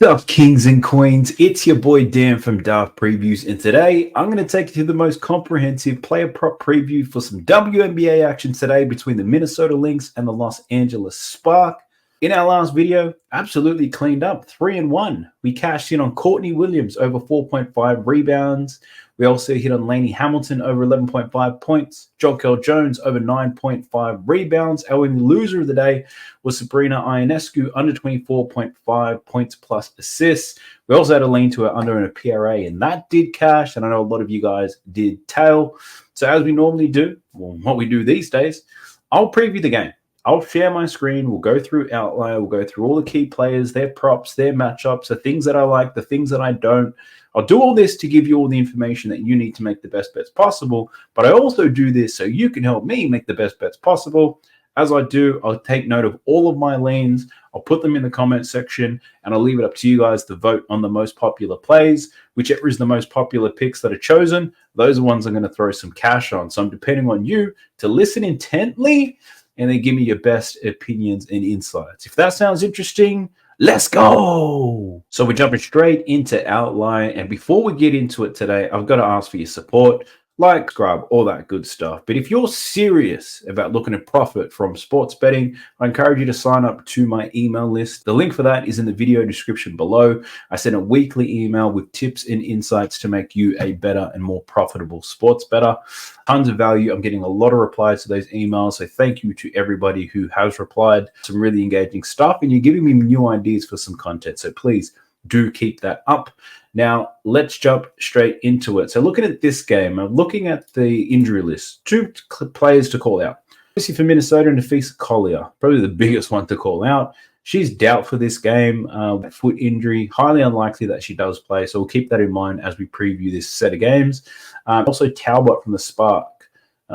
What's up, kings and queens? It's your boy Dan from Daft Previews, and today I'm going to take you to the most comprehensive player prop preview for some WNBA action today between the Minnesota Lynx and the Los Angeles Spark. In our last video, absolutely cleaned up 3-1. We cashed in on Courtney Williams over 4.5 rebounds. We also hit on Lainey Hamilton over 11.5 points. Jonquel Jones over 9.5 rebounds. Our only loser of the day was Sabrina Ionescu under 24.5 points plus assists. We also had a lean to her under in a PRA, and that did cash. And I know a lot of you guys did tail. So as we normally do, well, what we do these days, I'll preview the game. I'll share my screen. We'll go through outline. We'll go through all the key players, their props, their matchups, the things that I like, the things that I don't. I'll do all this to give you all the information that you need to make the best bets possible. But I also do this so you can help me make the best bets possible. As I do, I'll take note of all of my leans. I'll put them in the comment section, and I'll leave it up to you guys to vote on the most popular plays. Whichever is the most popular picks that are chosen, those are ones I'm going to throw some cash on. So I'm depending on you to listen intently and then give me your best opinions and insights. If that sounds interesting, let's go. So we're jumping straight into outline. And before we get into it today, I've got to ask for your support. Like, subscribe, all that good stuff. But if you're serious about looking to profit from sports betting, I encourage you to sign up to my email list. The link for that is in the video description below. I send a weekly email with tips and insights to make you a better and more profitable sports bettor. Tons of value. I'm getting a lot of replies to those emails. So thank you to everybody who has replied. Some really engaging stuff, and you're giving me new ideas for some content. So please do keep that up. Now, let's jump straight into it. So looking at this game, I'm looking at the injury list. Two players to call out. Obviously for Minnesota, Nafisa Collier, probably the biggest one to call out. She's doubt for this game, foot injury, highly unlikely that she does play. So we'll keep that in mind as we preview this set of games. Also Talbot from the Spark.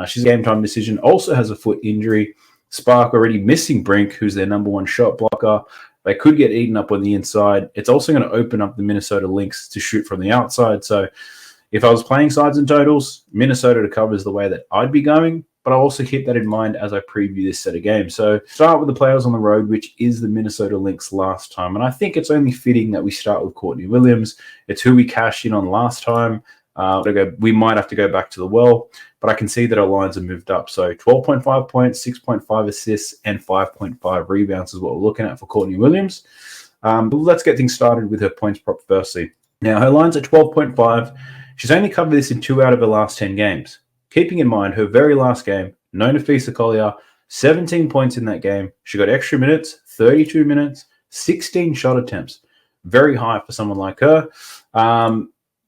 She's a game time decision, also has a foot injury. Spark already missing Brink, who's their number one shot blocker. They could get eaten up on the inside. It's also going to open up the Minnesota Lynx to shoot from the outside. So if I was playing sides and totals, Minnesota to cover is the way that I'd be going. But I'll also keep that in mind as I preview this set of games. So start with the players on the road, which is the Minnesota Lynx last time. And I think it's only fitting that we start with Courtney Williams. It's who we cashed in on last time. We might have to go back to the well, but I can see that our lines have moved up. So 12.5 points, 6.5 assists, and 5.5 rebounds is what we're looking at for Courtney Williams. But let's get things started with her points prop firstly. Now, her line's at 12.5. She's only covered this in 2 out of her last 10 games. Keeping in mind her very last game, no Nafisa Collier, 17 points in that game. She got extra minutes, 32 minutes, 16 shot attempts. Very high for someone like her.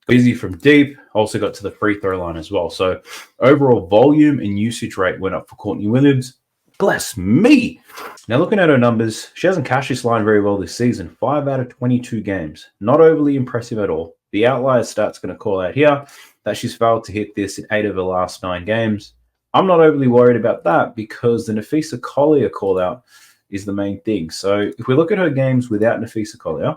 Busy from deep, also got to the free throw line as well. So overall volume and usage rate went up for Courtney Williams. Bless me. Now looking at her numbers, she hasn't cashed this line very well this season. 5 out of 22 games. Not overly impressive at all. The outlier stat's going to call out here that she's failed to hit this in 8 of her last 9 games. I'm not overly worried about that because the Nafisa Collier call out is the main thing. So if we look at her games without Nafisa Collier,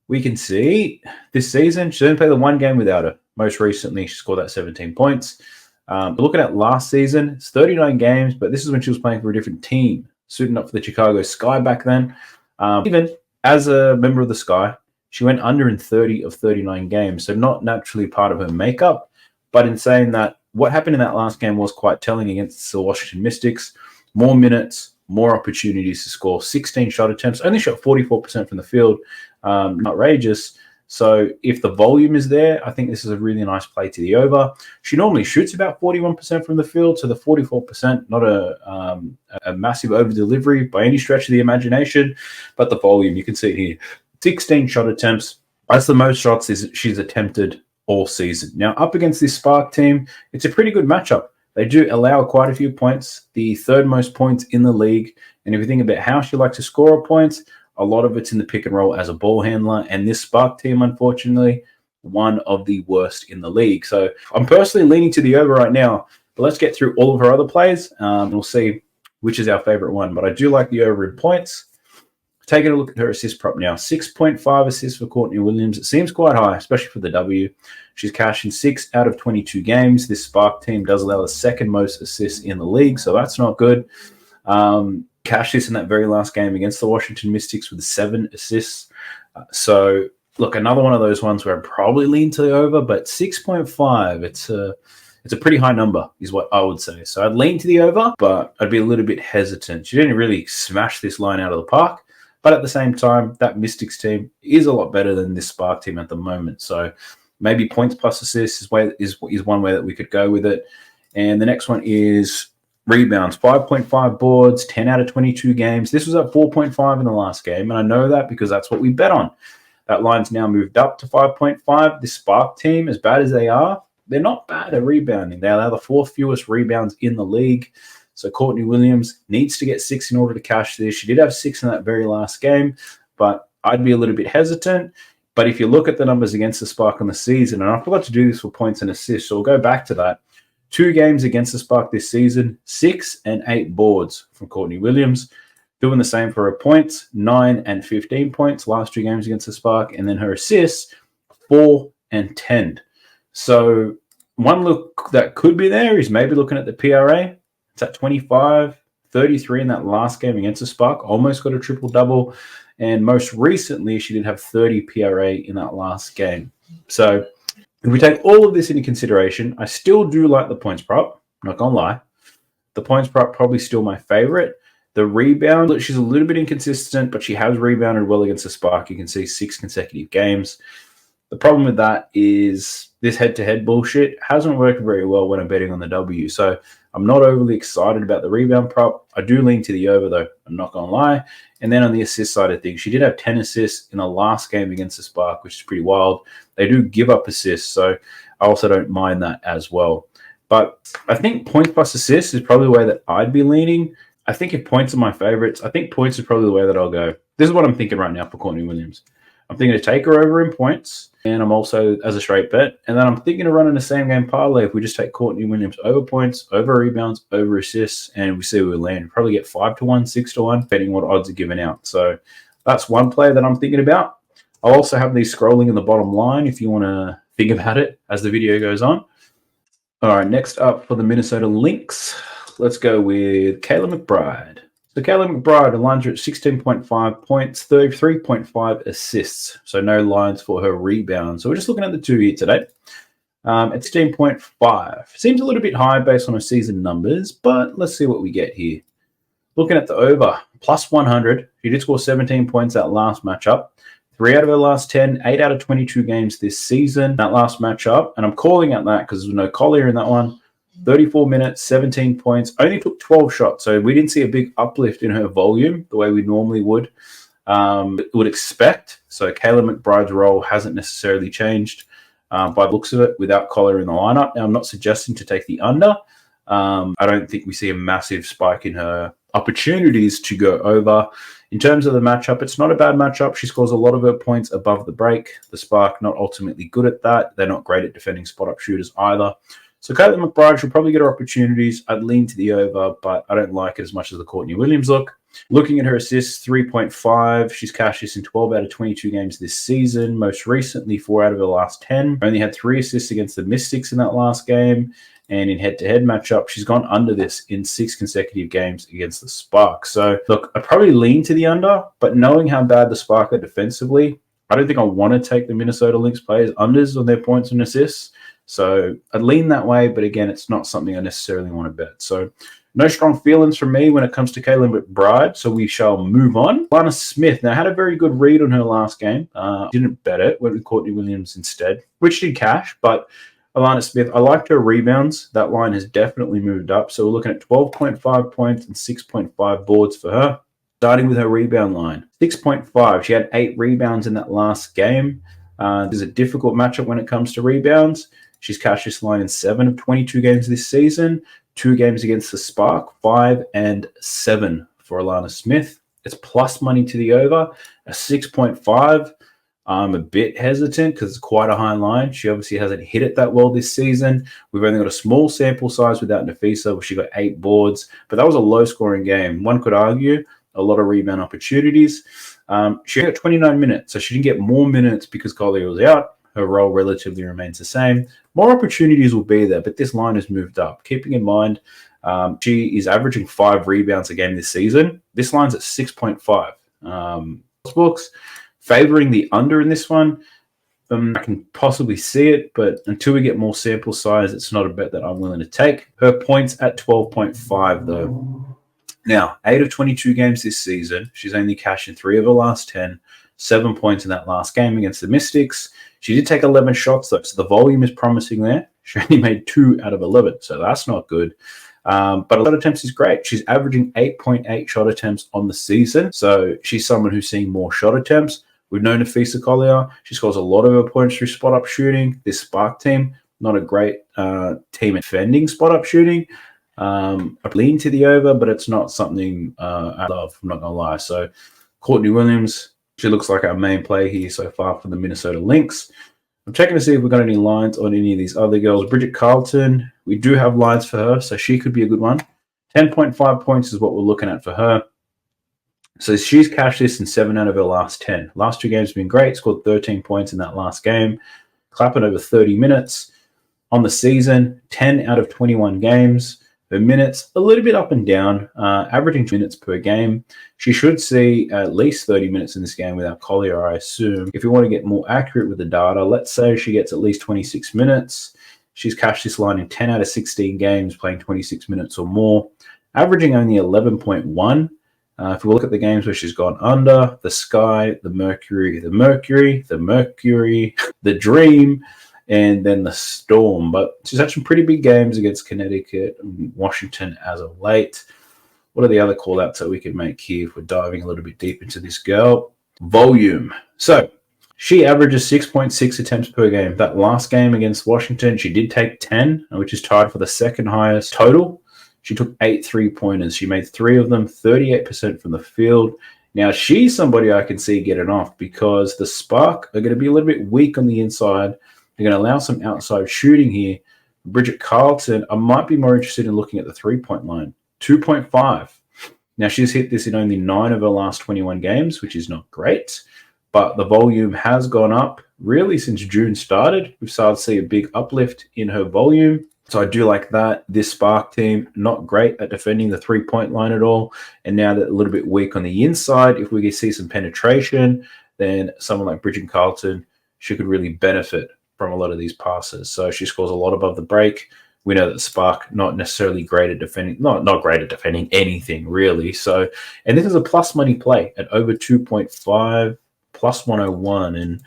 we can see this season, she didn't play the 1 game without her. Most recently, she scored that 17 points. But looking at last season, it's 39 games, but this is when she was playing for a different team, suiting up for the Chicago Sky back then. Even as a member of the Sky, she went under in 30 of 39 games, so not naturally part of her makeup. But in saying that, what happened in that last game was quite telling against the Washington Mystics. More minutes, more opportunities to score. 16 shot attempts, only shot 44% from the field. Outrageous. So if the volume is there, I think this is a really nice play to the over. She normally shoots about 41% from the field, so the 44%, not a massive over delivery by any stretch of the imagination, but the volume, you can see it here. 16 shot attempts. That's the most shots she's attempted all season. Now, up against this Spark team, it's a pretty good matchup. They do allow quite a few points, the 3rd most points in the league. And if you think about how she likes to score points, a lot of it's in the pick and roll as a ball handler. And this Spark team, unfortunately, one of the worst in the league. So I'm personally leaning to the over right now. But let's get through all of her other plays. And we'll see which is our favorite one. But I do like the over in points. Taking a look at her assist prop now. 6.5 assists for Courtney Williams. It seems quite high, especially for the W. She's cashing 6 out of 22 games. This Spark team does allow the 2nd most assists in the league, so that's not good. Cashed this in that very last game against the Washington Mystics with 7 assists. So look, another one of those ones where I'd probably lean to the over, but 6.5, it's a pretty high number is what I would say. So I'd lean to the over, but I'd be a little bit hesitant. She didn't really smash this line out of the park, but at the same time, that Mystics team is a lot better than this Spark team at the moment. So maybe points plus assists is one way that we could go with it. And the next one is rebounds, 5.5 boards, 10 out of 22 games. This was at 4.5 in the last game, and I know that because that's what we bet on. That line's now moved up to 5.5. This Spark team, as bad as they are, they're not bad at rebounding. They allow the fourth fewest rebounds in the league. So Courtney Williams needs to get 6 in order to cash this. She did have 6 in that very last game, but I'd be a little bit hesitant. But if you look at the numbers against the Spark on the season, and I forgot to do this for points and assists, so we'll go back to that. 2 games against the Spark this season, 6 and 8 boards from Courtney Williams. Doing the same for her points, 9 and 15 points last 2 games against the Spark. And then her assists, 4 and 10. So one look that could be there is maybe looking at the PRA. It's at 25, 33 in that last game against the Spark. Almost got a triple-double. And most recently, she did have 30 PRA in that last game. So if we take all of this into consideration, I still do like the points prop. Not going to lie. The points prop probably still my favorite. The rebound, look, she's a little bit inconsistent, but she has rebounded well against the Spark. You can see 6 consecutive games. The problem with that is this head-to-head bullshit hasn't worked very well when I'm betting on the W. So I'm not overly excited about the rebound prop. I do lean to the over, though. I'm not going to lie. And then on the assist side of things, she did have 10 assists in the last game against the Spark, which is pretty wild. They do give up assists, so I also don't mind that as well. But I think points plus assists is probably the way that I'd be leaning. I think if points are my favorites, I think points is probably the way that I'll go. This is what I'm thinking right now for Courtney Williams. I'm thinking to take her over in points, and I'm also as a straight bet. And then I'm thinking of running the same game parlay if we just take Courtney Williams over points, over rebounds, over assists, and we see where we land. We'll probably get 5 to 1, 6 to 1, depending what odds are given out. So that's one play that I'm thinking about. I'll also have these scrolling in the bottom line if you want to think about it as the video goes on. All right, next up for the Minnesota Lynx, let's go with Kayla McBride. So Kayla McBride, a lines are at 16.5 points, 33.5 assists. So no lines for her rebound. So we're just looking at the 2 here today. At 16.5. Seems a little bit high based on her season numbers, but let's see what we get here. Looking at the over, plus 100. She did score 17 points that last matchup. 3 out of her last 10, 8 out of 22 games this season, that last matchup. And I'm calling out that because there's no Collier in that one. 34 minutes, 17 points, only took 12 shots. So we didn't see a big uplift in her volume the way we normally would expect. So Kayla McBride's role hasn't necessarily changed by the looks of it without Collier in the lineup. Now, I'm not suggesting to take the under. I don't think we see a massive spike in her opportunities to go over. In terms of the matchup, it's not a bad matchup. She scores a lot of her points above the break. The Spark not ultimately good at that. They're not great at defending spot-up shooters either. So Kayla McBride should probably get her opportunities. I'd lean to the over, but I don't like it as much as the Courtney Williams look. Looking at her assists, 3.5. She's cashed this in 12 out of 22 games this season. Most recently, 4 out of her last 10. Only had 3 assists against the Mystics in that last game. And in head-to-head matchup, she's gone under this in 6 consecutive games against the Spark. So, look, I'd probably lean to the under, but knowing how bad the Spark are defensively, I don't think I want to take the Minnesota Lynx players unders on their points and assists. So I'd lean that way, but again, it's not something I necessarily want to bet. So no strong feelings from me when it comes to Kayla McBride, so we shall move on. Lana Smith, now had a very good read on her last game. Didn't bet it, went with Courtney Williams instead, which did cash, but Alana Smith, I liked her rebounds. That line has definitely moved up. So we're looking at 12.5 points and 6.5 boards for her. Starting with her rebound line, 6.5. She had 8 rebounds in that last game. There's a difficult matchup when it comes to rebounds. She's cashed this line in 7 of 22 games this season. 2 games against the Spark, 5 and 7 for Alana Smith. It's plus money to the over, a 6.5. I'm a bit hesitant because it's quite a high line. She obviously hasn't hit it that well this season. We've only got a small sample size without Nafisa, where she got 8 boards, but that was a low-scoring game. One could argue a lot of rebound opportunities. She got 29 minutes, so she didn't get more minutes because Collier was out. Her role relatively remains the same. More opportunities will be there, but this line has moved up. Keeping in mind, she is averaging 5 rebounds a game this season. This line's at 6.5. Books, favoring the under in this one. I can possibly see it, but until we get more sample size, it's not a bet that I'm willing to take. Her points at 12.5, though. Now, 8 of 22 games this season. She's only cashed in 3 of her last 10. 7 points in that last game against the Mystics. She did take 11 shots, though, so the volume is promising there. She only made 2 out of 11, so that's not good. But a lot of attempts is great. She's averaging 8.8 shot attempts on the season, so she's someone who's seeing more shot attempts. We've known Afisa Collier. She scores a lot of her points through spot-up shooting. This Spark team, not a great team at defending spot-up shooting. I lean to the over, but it's not something I love, I'm not going to lie. So Courtney Williams, she looks like our main play here so far for the Minnesota Lynx. I'm checking to see if we've got any lines on any of these other girls. Bridget Carlton, we do have lines for her, so she could be a good one. 10.5 points is what we're looking at for her. So she's cashed this in 7 out of her last 10. Last 2 games have been great. Scored 13 points in that last game. Clapping over 30 minutes. On the season, 10 out of 21 games. Her minutes, a little bit up and down, averaging minutes per game. She should see at least 30 minutes in this game without Collier, I assume. If you want to get more accurate with the data, let's say she gets at least 26 minutes. She's cashed this line in 10 out of 16 games, playing 26 minutes or more, averaging only 11.1. If we look at the games where she's gone under, the Sky, the Mercury, the Dream, and then the Storm. But she's had some pretty big games against Connecticut and Washington as of late. What are the other call-outs that we can make here if we're diving a little bit deep into this girl? Volume. So she averages 6.6 attempts per game. That last game against Washington, she did take 10, which is tied for the second highest total. She took 8 3-pointers. She made 3 of them, 38% from the field. Now, she's somebody I can see getting off because the Spark are going to be a little bit weak on the inside. They're going to allow some outside shooting here. Bridget Carlton, I might be more interested in looking at the 3-point line. 2.5. Now, she's hit this in only 9 of her last 21 games, which is not great. But the volume has gone up really since June started. We've started to see a big uplift in her volume. So I do like that. This Spark team, not great at defending the 3-point line at all. And now they're a little bit weak on the inside. If we can see some penetration, then someone like Bridget Carlton, she could really benefit from a lot of these passes. So she scores a lot above the break. We know that Spark, not necessarily great at defending, not great at defending anything really. So, and this is a plus money play at over 2.5, plus 101. And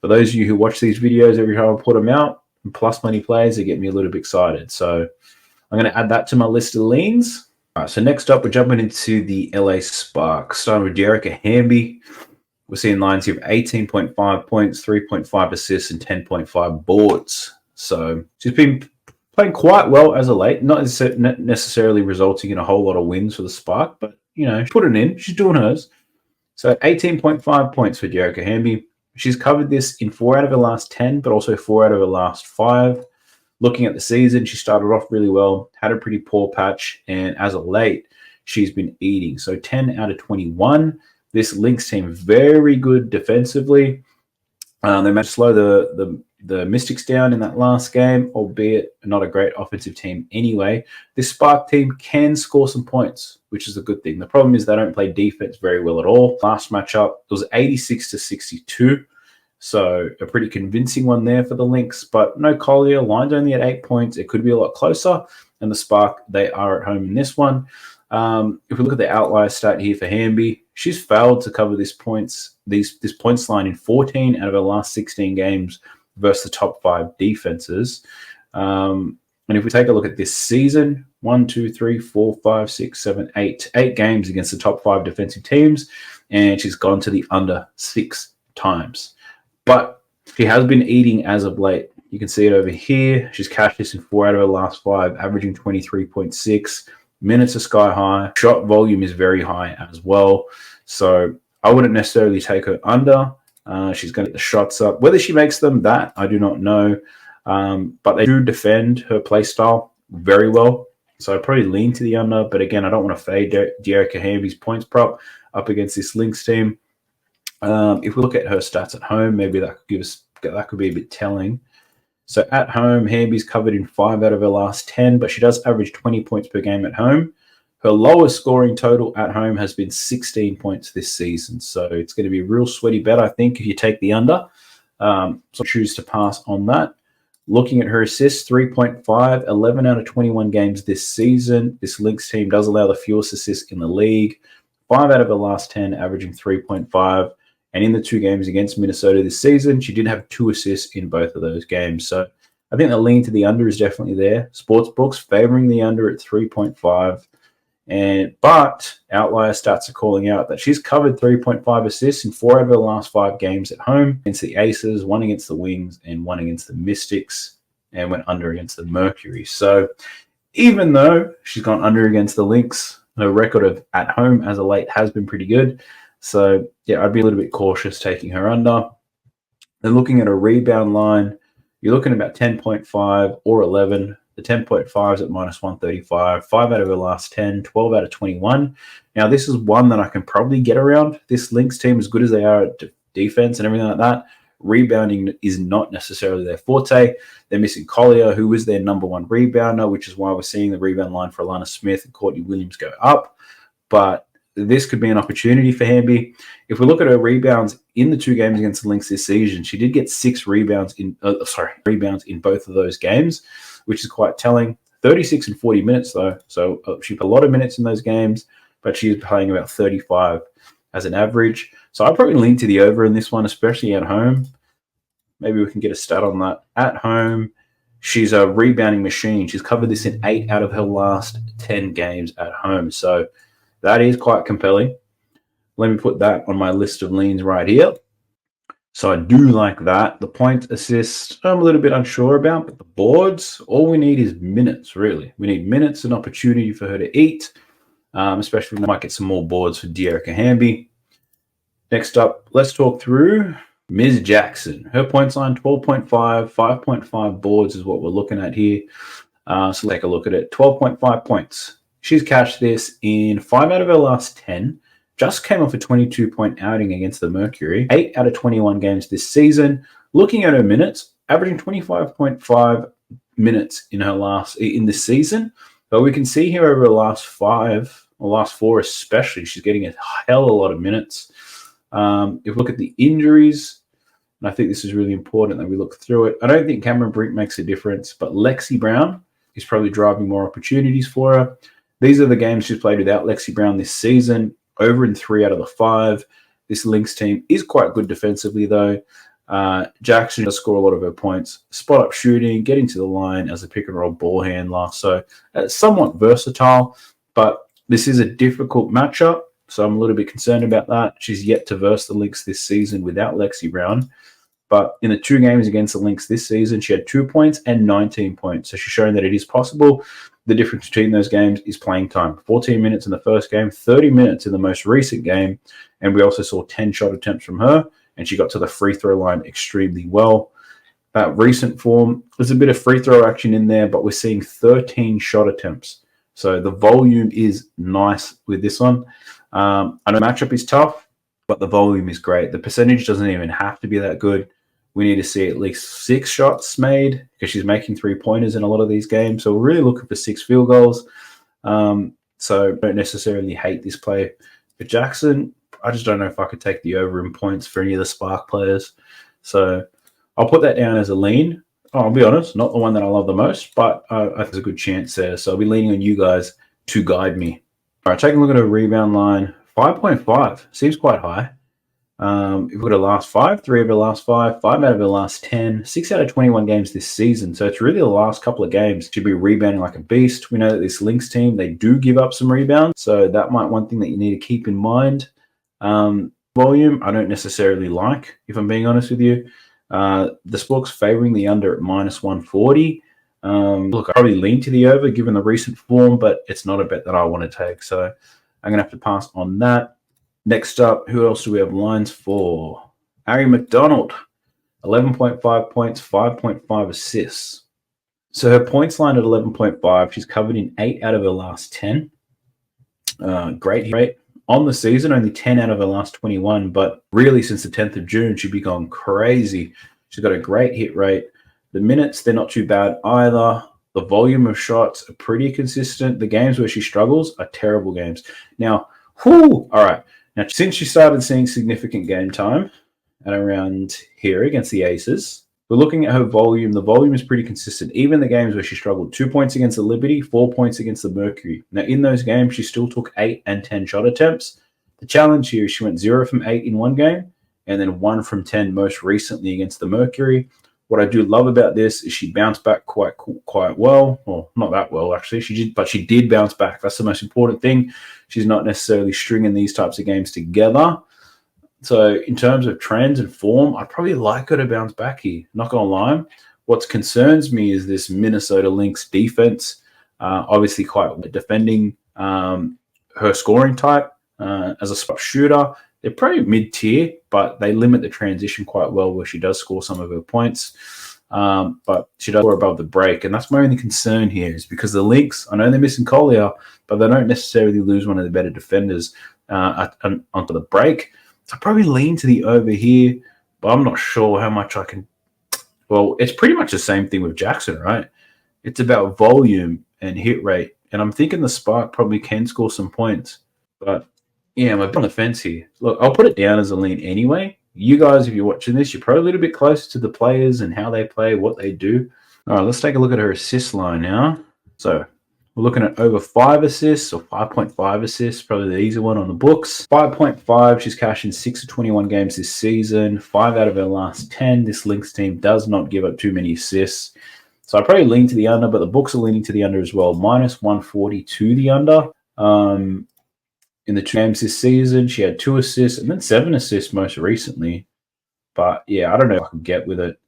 for those of you who watch these videos every time I put them out, plus money plays, they get me a little bit excited. So I'm going to add that to my list of leans. All right, so next up, we're jumping into the LA Spark, starting with Dearica Hamby. We're seeing lines here of 18.5 points, 3.5 assists, and 10.5 boards. So she's been playing quite well as of late, not necessarily resulting in a whole lot of wins for the Spark, but, you know, she's putting in, she's doing hers. So 18.5 points for Dearica Hamby. She's covered this in 4 out of her last 10, but also 4 out of her last 5. Looking at the season, she started off really well, had a pretty poor patch, and as of late, she's been eating. So 10 out of 21. This Lynx team very good defensively. They managed to slow the Mystics down in that last game, albeit not a great offensive team anyway. This Spark team can score some points, which is a good thing. The problem is they don't play defense very well at all. Last matchup, it was 86-62. So a pretty convincing one there for the Lynx, but no Collier. Line's only at 8 points. It could be a lot closer. And the Spark, they are at home in this one. If we look at the outlier stat here for Hamby, she's failed to cover this points line in 14 out of her last 16 games versus the top 5 defenses. And if we take a look at this season, 1, 2, 3, 4, 5, 6, 7, 8 games against the top 5 defensive teams, and she's gone to the under 6 times. But she has been eating as of late. You can see it over here. She's cashed this in 4 out of her last 5, averaging 23.6. Minutes are sky high. Shot volume is very high as well. So I wouldn't necessarily take her under. She's going to get the shots up. Whether she makes them, that I do not know. But they do defend her play style very well. So I'd probably lean to the under. But again, I don't want to fade Dearica Hamby's points prop up against this Lynx team. If we look at her stats at home, maybe that could be a bit telling. So at home, Hamby's covered in 5 out of her last 10, but she does average 20 points per game at home. Her lowest scoring total at home has been 16 points this season. So it's going to be a real sweaty bet, I think, if you take the under. So choose to pass on that. Looking at her assists, 3.5, 11 out of 21 games this season. This Lynx team does allow the fewest assists in the league. 5 out of the last 10, averaging 3.5. And in the 2 games against Minnesota this season, she did have 2 assists in both of those games. So I think the lean to the under is definitely there. Sports books favoring the under at 3.5. But outlier stats are calling out that she's covered 3.5 assists in 4 out of the last 5 games at home against the Aces, 1 against the Wings, and 1 against the Mystics, and went under against the Mercury. So even though she's gone under against the Lynx, her record of at home as of late has been pretty good. So yeah, I'd be a little bit cautious taking her under. Then looking at a rebound line, you're looking at about 10.5 or 11. The 10.5 is at minus 135, 5 out of the last 10, 12 out of 21. Now, this is one that I can probably get around. This Lynx team, as good as they are at defense and everything like that, rebounding is not necessarily their forte. They're missing Collier, who is their number 1 rebounder, which is why we're seeing the rebound line for Alana Smith and Courtney Williams go up. But this could be an opportunity for Hamby. If we look at her rebounds in the 2 games against the Lynx this season, she did get 6 rebounds in both of those games, which is quite telling. 36 and 40 minutes, though. So she put a lot of minutes in those games, but she's playing about 35 as an average. So I'd probably lean to the over in this one, especially at home. Maybe we can get a stat on that. At home, she's a rebounding machine. She's covered this in 8 out of her last 10 games at home. So that is quite compelling. Let me put that on my list of leans right here. So I do like that. The point assist, I'm a little bit unsure about, but the boards, all we need is minutes, really. We need minutes and opportunity for her to eat, especially when we might get some more boards for Dearica Hamby. Next up, let's talk through Ms. Jackson. Her points line, 12.5, 5.5 boards is what we're looking at here. So take a look at it. 12.5 points. She's cashed this in 5 out of her last 10. Just came off a 22-point outing against the Mercury. 8 out of 21 games this season. Looking at her minutes, averaging 25.5 minutes in this season. But we can see here over the last 5, or last 4 especially, she's getting a hell of a lot of minutes. If we look at the injuries, and I think this is really important that we look through it. I don't think Cameron Brink makes a difference, but Lexi Brown is probably driving more opportunities for her. These are the games she's played without Lexi Brown this season. Over in 3 out of the 5. This Lynx team is quite good defensively, though. Jackson does score a lot of her points. Spot up shooting, getting to the line as a pick and roll ball handler. So somewhat versatile, but this is a difficult matchup. So I'm a little bit concerned about that. She's yet to verse the Lynx this season without Lexi Brown. But in the 2 games against the Lynx this season, she had 2 points and 19 points. So she's showing that it is possible. The difference between those games is playing time. 14 minutes in the first game, 30 minutes in the most recent game. And we also saw 10 shot attempts from her. And she got to the free throw line extremely well. That recent form, there's a bit of free throw action in there, but we're seeing 13 shot attempts. So the volume is nice with this one. I know matchup is tough, but the volume is great. The percentage doesn't even have to be that good. We need to see at least 6 shots made because she's making 3-pointers in a lot of these games. So we're really looking for 6 field goals. So don't necessarily hate this play. But Jackson, I just don't know if I could take the over in points for any of the Spark players. So I'll put that down as a lean. I'll be honest, not the one that I love the most, but I think there's a good chance there. So I'll be leaning on you guys to guide me. All right, taking a look at a rebound line. 5.5 seems quite high. We've got a last 5, 3 of the last 5, 5 out of the last 10, 6 out of 21 games this season. So it's really the last couple of games. Should be rebounding like a beast. We know that this Lynx team, they do give up some rebounds. So that might one thing that you need to keep in mind. Volume, I don't necessarily like, if I'm being honest with you. The spork's favoring the under at minus 140. Look, I probably lean to the over given the recent form, but it's not a bet that I want to take. So I'm going to have to pass on that. Next up, who else do we have lines for? Ari McDonald, 11.5 points, 5.5 assists. So her points line at 11.5, she's covered in 8 out of her last 10. Great hit rate. On the season, only 10 out of her last 21, but really since the 10th of June, she'd be gone crazy. She's got a great hit rate. The minutes, they're not too bad either. The volume of shots are pretty consistent. The games where she struggles are terrible games. Now, all right. Now, since she started seeing significant game time at around here against the Aces, we're looking at her volume. The volume is pretty consistent. Even the games where she struggled, 2 points against the Liberty, 4 points against the Mercury. Now, in those games, she still took 8 and 10 shot attempts. The challenge here is she went 0 from 8 in one game and then 1 from 10 most recently against the Mercury. What I do love about this is she bounced back quite well. Well, not that well, actually. She did bounce back. That's the most important thing. She's not necessarily stringing these types of games together. So in terms of trends and form, I'd probably like her to bounce back here. Not going to lie. What concerns me is this Minnesota Lynx defense. Obviously quite defending her scoring type as a spot shooter. They're pretty mid-tier, but they limit the transition quite well where she does score some of her points. But she does score above the break. And that's my only concern here is because the Lynx, I know they're missing Collier, but they don't necessarily lose one of the better defenders onto the break. So I probably lean to the over here, but I'm not sure how much I can. Well, it's pretty much the same thing with Jackson, right? It's about volume and hit rate. And I'm thinking the Spark probably can score some points. But yeah, I'm a bit on the fence here. Look, I'll put it down as a lean anyway. You guys, if you're watching this, you're probably a little bit closer to the players and how they play, what they do. All right, let's take a look at her assist line now. So we're looking at over 5 assists or 5.5 assists, probably the easy one on the books. 5.5, she's cashed in 6 of 21 games this season, 5 out of her last 10. This Lynx team does not give up too many assists. So I probably lean to the under, but the books are leaning to the under as well. Minus 140 to the under. In the 2 games this season, she had 2 assists and then 7 assists most recently. But yeah, I don't know if I can get with it.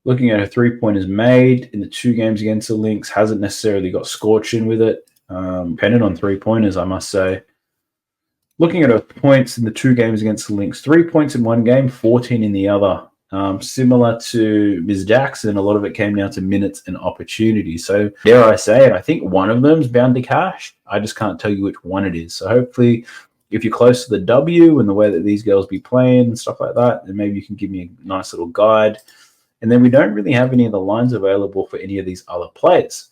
Looking at her 3-pointers made in the 2 games against the Lynx, hasn't necessarily got scorching with it. Dependent on 3-pointers, I must say. Looking at her points in the 2 games against the Lynx, 3 points in one game, 14 in the other. Similar to Ms. Jackson, a lot of it came down to minutes and opportunities. So dare I say it, I think one of them's bound to cash. I just can't tell you which one it is. So hopefully if you're close to the W and the way that these girls be playing and stuff like that, then maybe you can give me a nice little guide. And then we don't really have any of the lines available for any of these other players.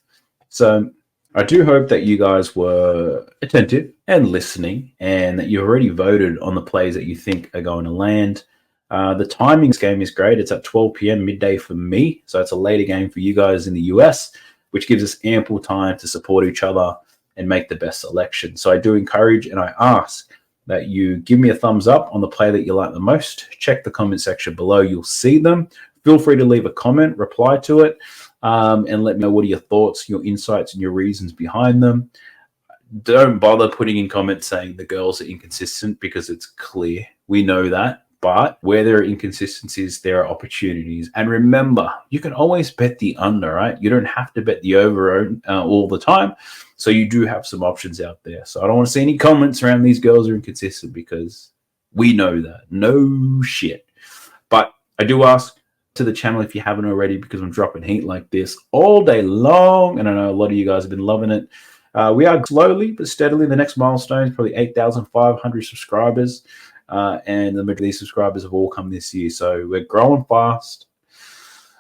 So I do hope that you guys were attentive and listening and that you already voted on the plays that you think are going to land. The timing this game is great. It's at 12 p.m. midday for me. So it's a later game for you guys in the US, which gives us ample time to support each other and make the best selection. So I do encourage and I ask that you give me a thumbs up on the play that you like the most. Check the comment section below. You'll see them. Feel free to leave a comment, reply to it, and let me know what are your thoughts, your insights, and your reasons behind them. Don't bother putting in comments saying the girls are inconsistent because it's clear. We know that. But where there are inconsistencies, there are opportunities. And remember, you can always bet the under, right? You don't have to bet the over all the time. So you do have some options out there. So I don't want to see any comments around these girls are inconsistent because we know that. No shit. But I do ask to the channel if you haven't already because I'm dropping heat like this all day long. And I know a lot of you guys have been loving it. We are slowly but steadily. The next milestone is probably 8,500 subscribers. And the majority of these subscribers have all come this year. So we're growing fast.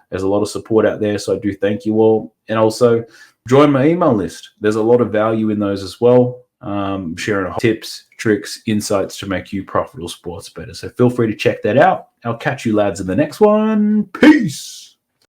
There's a lot of support out there. So I do thank you all. And also join my email list. There's a lot of value in those as well. Sharing tips, tricks, insights to make you profitable sports better. So feel free to check that out. I'll catch you lads in the next one. Peace.